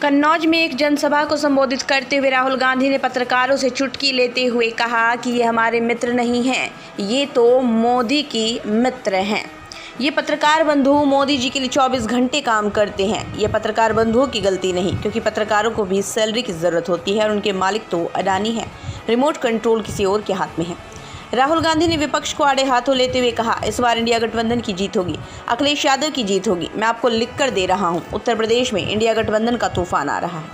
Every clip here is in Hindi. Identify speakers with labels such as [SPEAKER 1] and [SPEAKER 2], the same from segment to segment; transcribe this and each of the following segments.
[SPEAKER 1] कन्नौज में एक जनसभा को संबोधित करते हुए राहुल गांधी ने पत्रकारों से चुटकी लेते हुए कहा कि ये हमारे मित्र नहीं हैं, ये तो मोदी की मित्र हैं। ये पत्रकार बंधु मोदी जी के लिए 24 घंटे काम करते हैं। ये पत्रकार बंधुओं की गलती नहीं, क्योंकि पत्रकारों को भी सैलरी की ज़रूरत होती है और उनके मालिक तो अडानी हैं। रिमोट कंट्रोल किसी और के हाथ में है। राहुल गांधी ने विपक्ष को आड़े हाथों लेते हुए कहा, इस बार इंडिया गठबंधन की जीत होगी, अखिलेश यादव की जीत होगी। मैं आपको लिख कर दे रहा हूं, उत्तर प्रदेश में इंडिया गठबंधन का तूफान आ रहा है।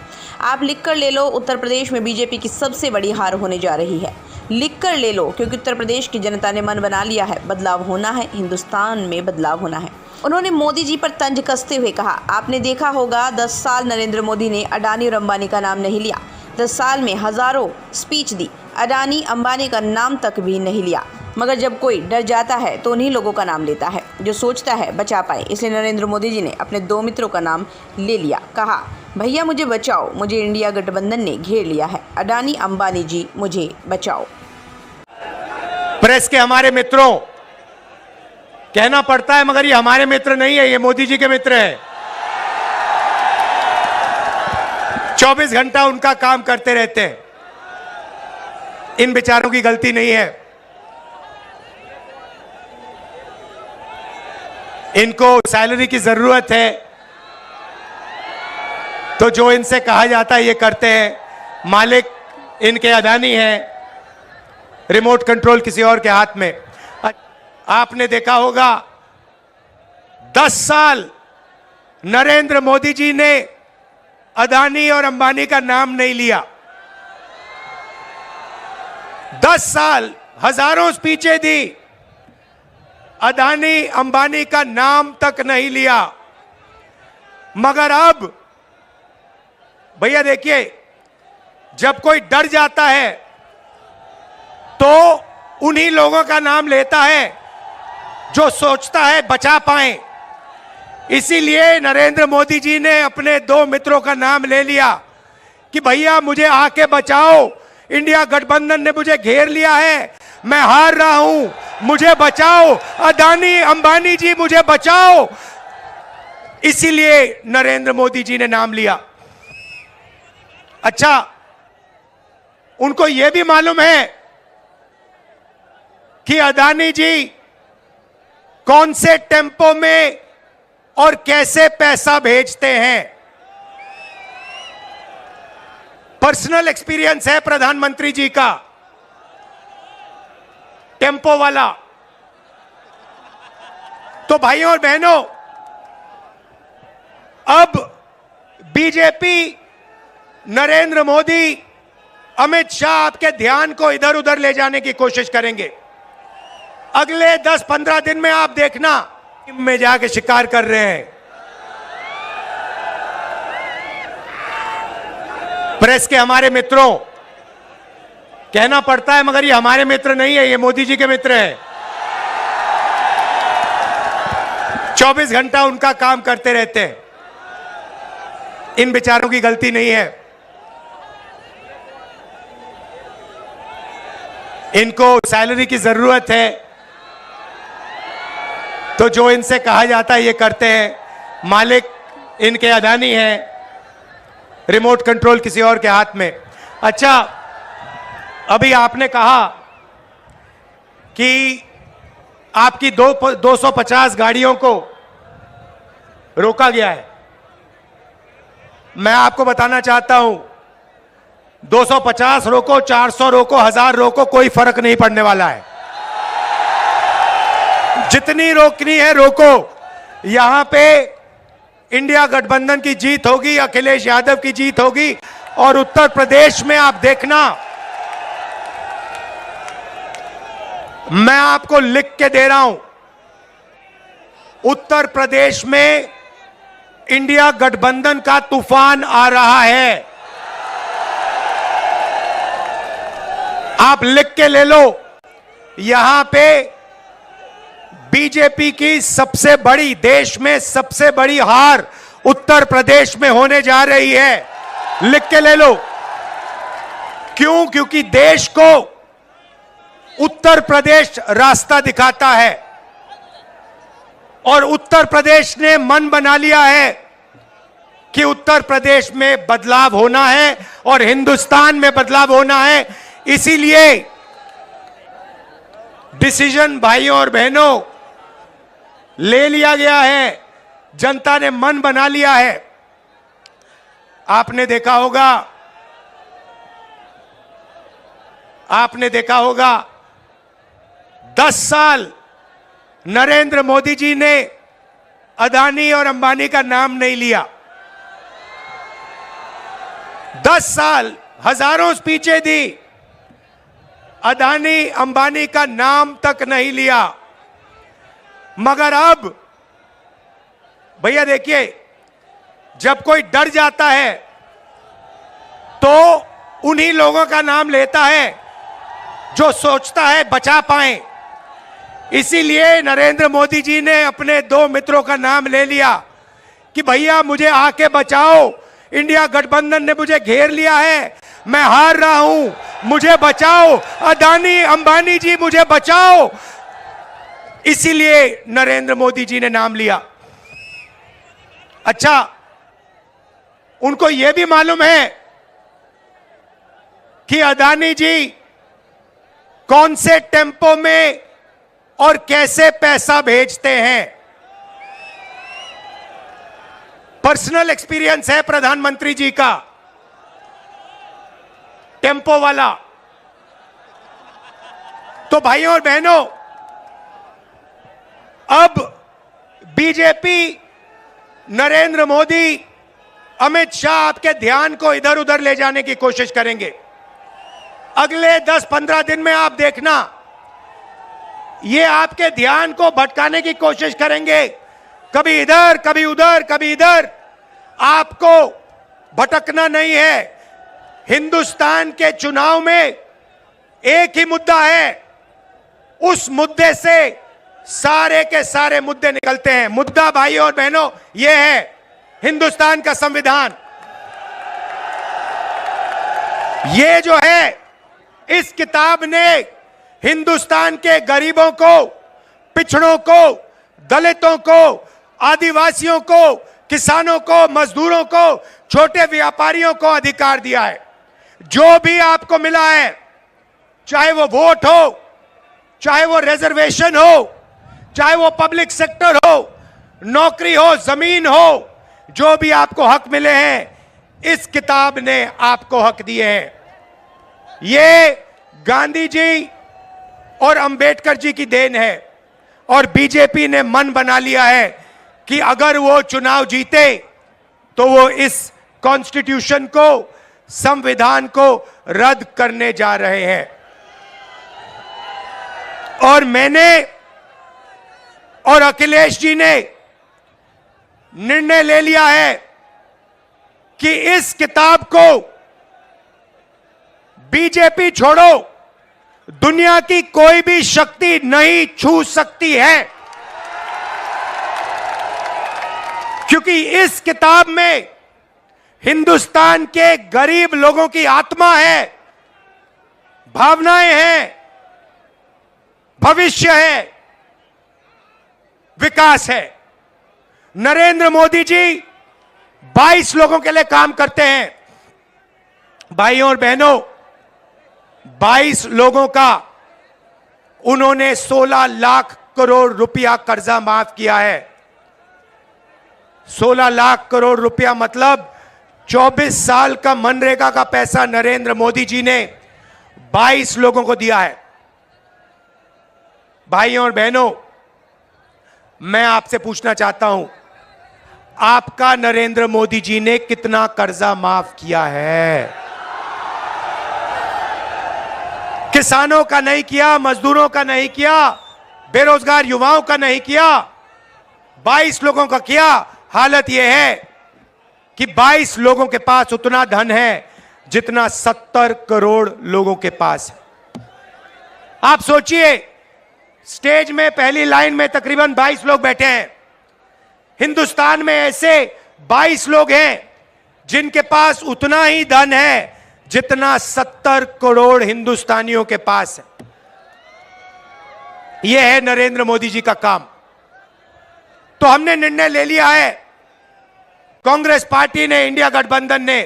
[SPEAKER 1] आप लिख कर ले लो, उत्तर प्रदेश में बीजेपी की सबसे बड़ी हार होने जा रही है। लिख कर ले लो, क्योंकि उत्तर प्रदेश की जनता ने मन बना लिया है, बदलाव होना है, हिंदुस्तान में बदलाव होना है। उन्होंने मोदी जी पर तंज कसते हुए कहा, आपने देखा होगा 10 साल नरेंद्र मोदी ने अडानी और अंबानी का नाम नहीं लिया। 10 साल में हज़ारों स्पीच दी, अडानी अंबानी का नाम तक भी नहीं लिया। मगर जब कोई डर जाता है तो उन्हीं लोगों का नाम लेता है जो सोचता है बचा पाए। इसलिए नरेंद्र मोदी जी ने अपने 2 मित्रों का नाम ले लिया, कहा, भैया मुझे बचाओ, मुझे इंडिया गठबंधन ने घेर लिया है, अडानी अंबानी जी मुझे बचाओ।
[SPEAKER 2] प्रेस के हमारे मित्रों, कहना पड़ता है मगर ये हमारे मित्र नहीं है, ये मोदी जी के मित्र हैं। 24 घंटा उनका काम करते रहते हैं। इन बेचारों की गलती नहीं है। इनको सैलरी की जरूरत है, तो जो इनसे कहा जाता है ये करते हैं। मालिक इनके अडानी हैं, रिमोट कंट्रोल किसी और के हाथ में। आपने देखा होगा 10 साल नरेंद्र मोदी जी ने अडानी और अंबानी का नाम नहीं लिया। 10 साल हजारों स्पीचें दी, अडानी अंबानी का नाम तक नहीं लिया। मगर अब भैया देखिए, जब कोई डर जाता है तो उन्हीं लोगों का नाम लेता है जो सोचता है बचा पाए। इसीलिए नरेंद्र मोदी जी ने अपने 2 मित्रों का नाम ले लिया कि भैया मुझे आके बचाओ, इंडिया गठबंधन ने मुझे घेर लिया है, मैं हार रहा हूं, मुझे बचाओ, अडानी अंबानी जी मुझे बचाओ। इसीलिए नरेंद्र मोदी जी ने नाम लिया। अच्छा, उनको यह भी मालूम है कि अडानी जी कौन से टेम्पो में और कैसे पैसा भेजते हैं। पर्सनल एक्सपीरियंस है प्रधानमंत्री जी का, टेम्पो वाला। तो भाइयों और बहनों, अब बीजेपी, नरेंद्र मोदी, अमित शाह आपके ध्यान को इधर उधर ले जाने की कोशिश करेंगे। अगले 10-15 दिन में आप देखना, में जाके शिकार कर रहे हैं। प्रेस के हमारे मित्रों, कहना पड़ता है मगर ये हमारे मित्र नहीं है, ये मोदी जी के मित्र हैं। 24 घंटा उनका काम करते रहते हैं। इन बेचारों की गलती नहीं है। इनको सैलरी की जरूरत है, तो जो इनसे कहा जाता है ये करते हैं। मालिक इनके अडानी हैं, रिमोट कंट्रोल किसी और के हाथ में। अच्छा, अभी आपने कहा कि आपकी 250 गाड़ियों को रोका गया है। मैं आपको बताना चाहता हूं, 250 रोको, 400 रोको, 1000 रोको, कोई फर्क नहीं पड़ने वाला है। जितनी रोकनी है रोको। यहां पे इंडिया गठबंधन की जीत होगी, अखिलेश यादव की जीत होगी। और उत्तर प्रदेश में आप देखना, मैं आपको लिख के दे रहा हूं, उत्तर प्रदेश में इंडिया गठबंधन का तूफान आ रहा है। आप लिख के ले लो। यहां पे बीजेपी की सबसे बड़ी, देश में सबसे बड़ी हार उत्तर प्रदेश में होने जा रही है। लिख के ले लो। क्यों? क्योंकि देश को उत्तर प्रदेश रास्ता दिखाता है और उत्तर प्रदेश ने मन बना लिया है कि उत्तर प्रदेश में बदलाव होना है और हिंदुस्तान में बदलाव होना है। इसीलिए डिसीजन भाइयों और बहनों ले लिया गया है, जनता ने मन बना लिया है। आपने देखा होगा 10 साल नरेंद्र मोदी जी ने अदानी और अंबानी का नाम नहीं लिया। 10 साल हजारों स्पीचें दी, अदानी अंबानी का नाम तक नहीं लिया। मगर अब भैया देखिए, जब कोई डर जाता है तो उन्हीं लोगों का नाम लेता है जो सोचता है बचा पाए। इसीलिए नरेंद्र मोदी जी ने अपने 2 मित्रों का नाम ले लिया कि भैया मुझे आके बचाओ, इंडिया गठबंधन ने मुझे घेर लिया है, मैं हार रहा हूं, मुझे बचाओ, अदानी अंबानी जी मुझे बचाओ। इसीलिए नरेंद्र मोदी जी ने नाम लिया। अच्छा, उनको यह भी मालूम है कि अदानी जी कौन से टेम्पो में और कैसे पैसा भेजते हैं। पर्सनल एक्सपीरियंस है प्रधानमंत्री जी का, टेम्पो वाला। तो भाइयों और बहनों, अब बीजेपी, नरेंद्र मोदी, अमित शाह आपके ध्यान को इधर उधर ले जाने की कोशिश करेंगे। अगले 10-15 दिन में आप देखना, ये आपके ध्यान को भटकाने की कोशिश करेंगे, कभी इधर कभी उधर कभी इधर। आपको भटकना नहीं है। हिंदुस्तान के चुनाव में एक ही मुद्दा है, उस मुद्दे से सारे के सारे मुद्दे निकलते हैं। मुद्दा भाइयों और बहनों यह है हिंदुस्तान का संविधान। ये जो है, इस किताब ने हिंदुस्तान के गरीबों को, पिछड़ों को, दलितों को, आदिवासियों को, किसानों को, मजदूरों को, छोटे व्यापारियों को अधिकार दिया है। जो भी आपको मिला है, चाहे वो वोट हो, चाहे वो रिजर्वेशन हो, चाहे वो पब्लिक सेक्टर हो, नौकरी हो, जमीन हो, जो भी आपको हक मिले हैं, इस किताब ने आपको हक दिए हैं। ये गांधी जी और अंबेडकर जी की देन है। और बीजेपी ने मन बना लिया है कि अगर वो चुनाव जीते तो वो इस कॉन्स्टिट्यूशन को, संविधान को रद्द करने जा रहे हैं। और मैंने और अखिलेश जी ने निर्णय ले लिया है कि इस किताब को बीजेपी छोड़ो, दुनिया की कोई भी शक्ति नहीं छू सकती है। क्योंकि इस किताब में हिंदुस्तान के गरीब लोगों की आत्मा है, भावनाएं हैं, भविष्य है, विकास है। नरेंद्र मोदी जी 22 लोगों के लिए काम करते हैं। भाइयों और बहनों, 22 लोगों का उन्होंने 16 लाख करोड़ रुपया कर्जा माफ किया है। 16 लाख करोड़ रुपया मतलब 24 साल का मनरेगा का पैसा नरेंद्र मोदी जी ने 22 लोगों को दिया है। भाइयों और बहनों, मैं आपसे पूछना चाहता हूं, आपका नरेंद्र मोदी जी ने कितना कर्जा माफ किया है? किसानों का नहीं किया, मजदूरों का नहीं किया, बेरोजगार युवाओं का नहीं किया, 22 लोगों का किया। हालत यह है कि 22 लोगों के पास उतना धन है जितना 70 करोड़ लोगों के पास है। आप सोचिए, स्टेज में पहली लाइन में तकरीबन 22 लोग बैठे हैं। हिंदुस्तान में ऐसे 22 लोग हैं जिनके पास उतना ही धन है जितना 70 करोड़ हिंदुस्तानियों के पास है। यह है नरेंद्र मोदी जी का काम। तो हमने निर्णय ले लिया है कांग्रेस पार्टी ने, इंडिया गठबंधन ने,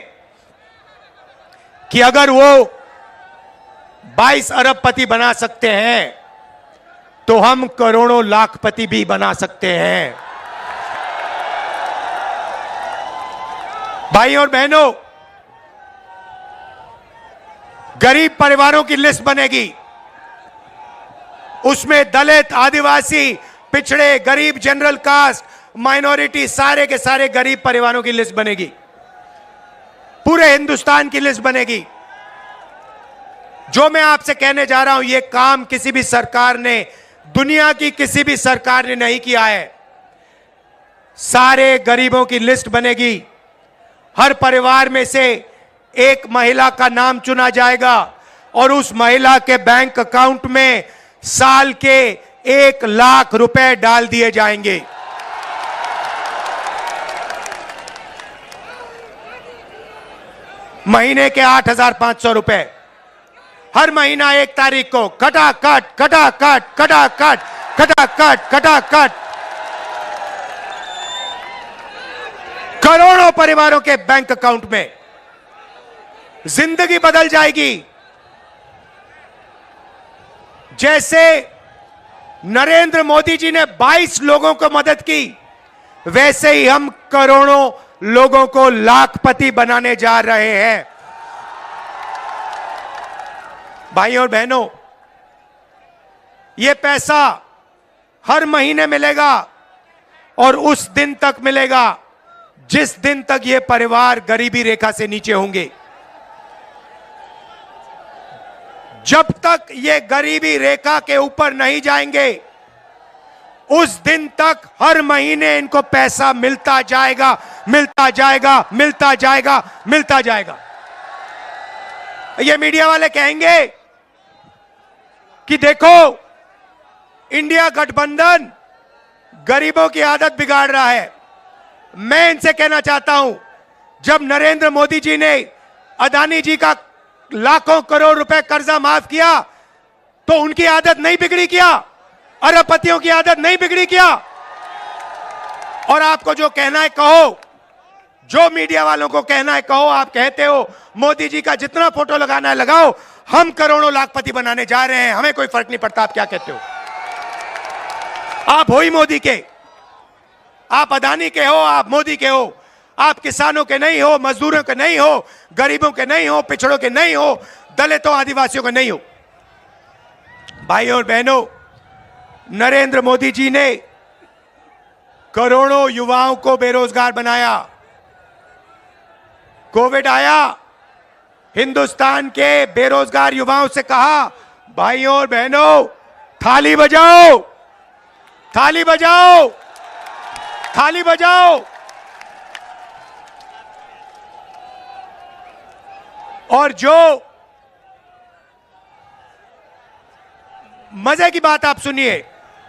[SPEAKER 2] कि अगर वो 22 अरबपति बना सकते हैं तो हम करोड़ों लाखपति भी बना सकते हैं। भाई और बहनों, गरीब परिवारों की लिस्ट बनेगी, उसमें दलित, आदिवासी, पिछड़े, गरीब, जनरल कास्ट, माइनॉरिटी, सारे के सारे गरीब परिवारों की लिस्ट बनेगी, पूरे हिंदुस्तान की लिस्ट बनेगी। जो मैं आपसे कहने जा रहा हूं, यह काम किसी भी सरकार ने, दुनिया की किसी भी सरकार ने नहीं किया है। सारे गरीबों की लिस्ट बनेगी, हर परिवार में से एक महिला का नाम चुना जाएगा और उस महिला के बैंक अकाउंट में साल के 1 लाख रुपए डाल दिए जाएंगे। महीने के 8,500 रुपए हर महीना 1 तारीख को खटाखट खटाखट खटाखट खटाखट खटाखट करोड़ों परिवारों के बैंक अकाउंट में। जिंदगी बदल जाएगी। जैसे नरेंद्र मोदी जी ने 22 लोगों को मदद की, वैसे ही हम करोड़ों लोगों को लाखपति बनाने जा रहे हैं। भाइयों और बहनों, यह पैसा हर महीने मिलेगा और उस दिन तक मिलेगा जिस दिन तक ये परिवार गरीबी रेखा से नीचे होंगे। जब तक ये गरीबी रेखा के ऊपर नहीं जाएंगे, उस दिन तक हर महीने इनको पैसा मिलता जाएगा, मिलता जाएगा, मिलता जाएगा, मिलता जाएगा। ये मीडिया वाले कहेंगे कि देखो, इंडिया गठबंधन गरीबों की आदत बिगाड़ रहा है। मैं इनसे कहना चाहता हूं, जब नरेंद्र मोदी जी ने अदानी जी का लाखों करोड़ रुपए कर्जा माफ किया, तो उनकी आदत नहीं बिगड़ी क्या? अरबपतियों की आदत नहीं बिगड़ी क्या? और आपको जो कहना है कहो, जो मीडिया वालों को कहना है कहो। आप कहते हो मोदी जी का जितना फोटो लगाना है लगाओ, हम करोड़ों लाखपति बनाने जा रहे हैं, हमें कोई फर्क नहीं पड़ता। आप क्या कहते हो? आप हो ही मोदी के, आप अदानी के हो, आप मोदी के हो। आप किसानों के नहीं हो, मजदूरों के नहीं हो, गरीबों के नहीं हो, पिछड़ों के नहीं हो, दलितों, आदिवासियों के नहीं हो। भाइयों और बहनों, नरेंद्र मोदी जी ने करोड़ों युवाओं को बेरोजगार बनाया। कोविड आया, हिंदुस्तान के बेरोजगार युवाओं से कहा, भाइयों और बहनों, थाली बजाओ, थाली बजाओ, थाली बजाओ। और जो मजे की बात आप सुनिए,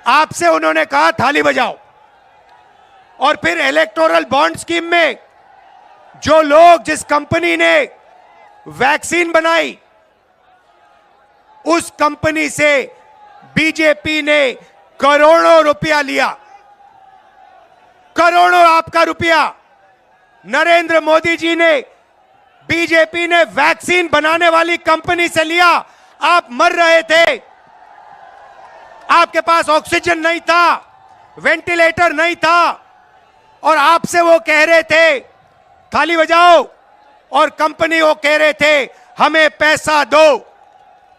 [SPEAKER 2] आपसे उन्होंने कहा थाली बजाओ, और फिर इलेक्टोरल बॉन्ड स्कीम में जो लोग, जिस कंपनी ने वैक्सीन बनाई, उस कंपनी से बीजेपी ने करोड़ों रुपया लिया। करोड़ों आपका रुपया नरेंद्र मोदी जी ने, बीजेपी ने वैक्सीन बनाने वाली कंपनी से लिया। आप मर रहे थे, आपके पास ऑक्सीजन नहीं था, वेंटिलेटर नहीं था, और आपसे वो कह रहे थे थाली बजाओ, और कंपनी वो कह रहे थे हमें पैसा दो।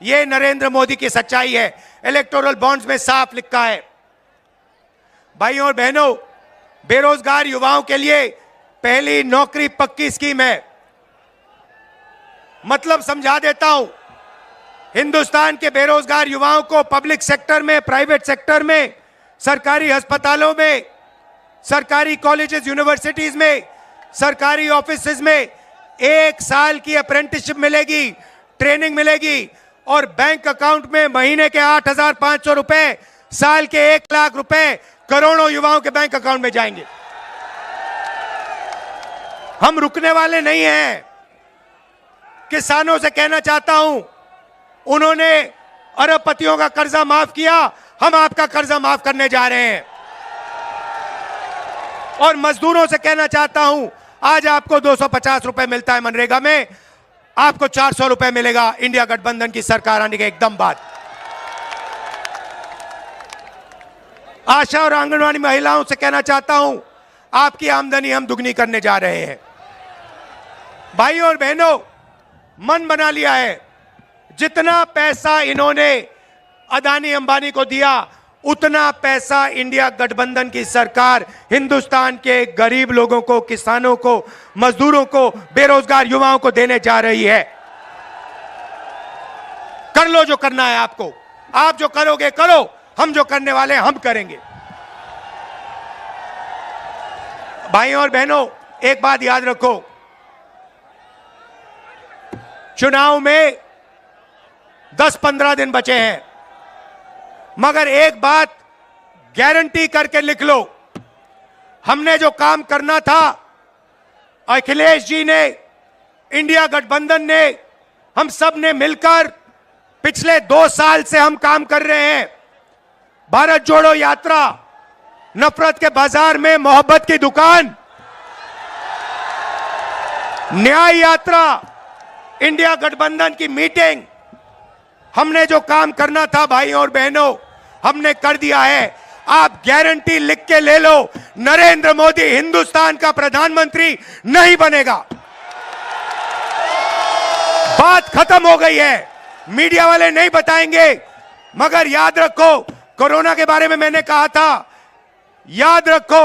[SPEAKER 2] ये नरेंद्र मोदी की सच्चाई है। इलेक्टोरल बॉन्ड्स में साफ लिखा है। भाइयों और बहनों, बेरोजगार युवाओं के लिए पहली नौकरी पक्की स्कीम है। मतलब समझा देता हूं, हिंदुस्तान के बेरोजगार युवाओं को पब्लिक सेक्टर में, प्राइवेट सेक्टर में, सरकारी अस्पतालों में, सरकारी कॉलेजेस, यूनिवर्सिटीज में, सरकारी ऑफिसेज में 1 साल की अप्रेंटिसशिप मिलेगी, ट्रेनिंग मिलेगी, और बैंक अकाउंट में महीने के 8,500 रुपए, साल के 1 लाख रुपए करोड़ों युवाओं के बैंक अकाउंट में जाएंगे। हम रुकने वाले नहीं हैं। किसानों से कहना चाहता हूं, उन्होंने अरबपतियों का कर्जा माफ किया, हम आपका कर्जा माफ करने जा रहे हैं। और मजदूरों से कहना चाहता हूं, आज आपको 250 रुपए मिलता है मनरेगा में, आपको 400 रुपए मिलेगा इंडिया गठबंधन की सरकार आने के एकदम बाद। आशा और आंगनवाड़ी महिलाओं से कहना चाहता हूं, आपकी आमदनी हम दुगनी करने जा रहे हैं। भाइयों और बहनों, मन बना लिया है, जितना पैसा इन्होंने अदानी अंबानी को दिया उतना पैसा इंडिया गठबंधन की सरकार हिंदुस्तान के गरीब लोगों को, किसानों को, मजदूरों को, बेरोजगार युवाओं को देने जा रही है। कर लो जो करना है आपको, आप जो करोगे करो, हम जो करने वाले हैं हम करेंगे। भाइयों और बहनों, एक बात याद रखो, चुनाव में 10-15 दिन बचे हैं, मगर एक बात गारंटी करके लिख लो, हमने जो काम करना था, अखिलेश जी ने, इंडिया गठबंधन ने, हम सब ने मिलकर पिछले 2 साल से हम काम कर रहे हैं। भारत जोड़ो यात्रा, नफरत के बाजार में मोहब्बत की दुकान, न्याय यात्रा, इंडिया गठबंधन की मीटिंग, हमने जो काम करना था भाइयों और बहनों हमने कर दिया है। आप गारंटी लिख के ले लो, नरेंद्र मोदी हिंदुस्तान का प्रधानमंत्री नहीं बनेगा। बात खत्म हो गई है, मीडिया वाले नहीं बताएंगे, मगर याद रखो, कोरोना के बारे में मैंने कहा था, याद रखो,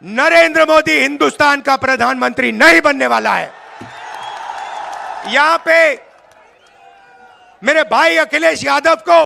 [SPEAKER 2] नरेंद्र मोदी हिंदुस्तान का प्रधानमंत्री नहीं बनने वाला है। यहां पे मेरे भाई अखिलेश यादव को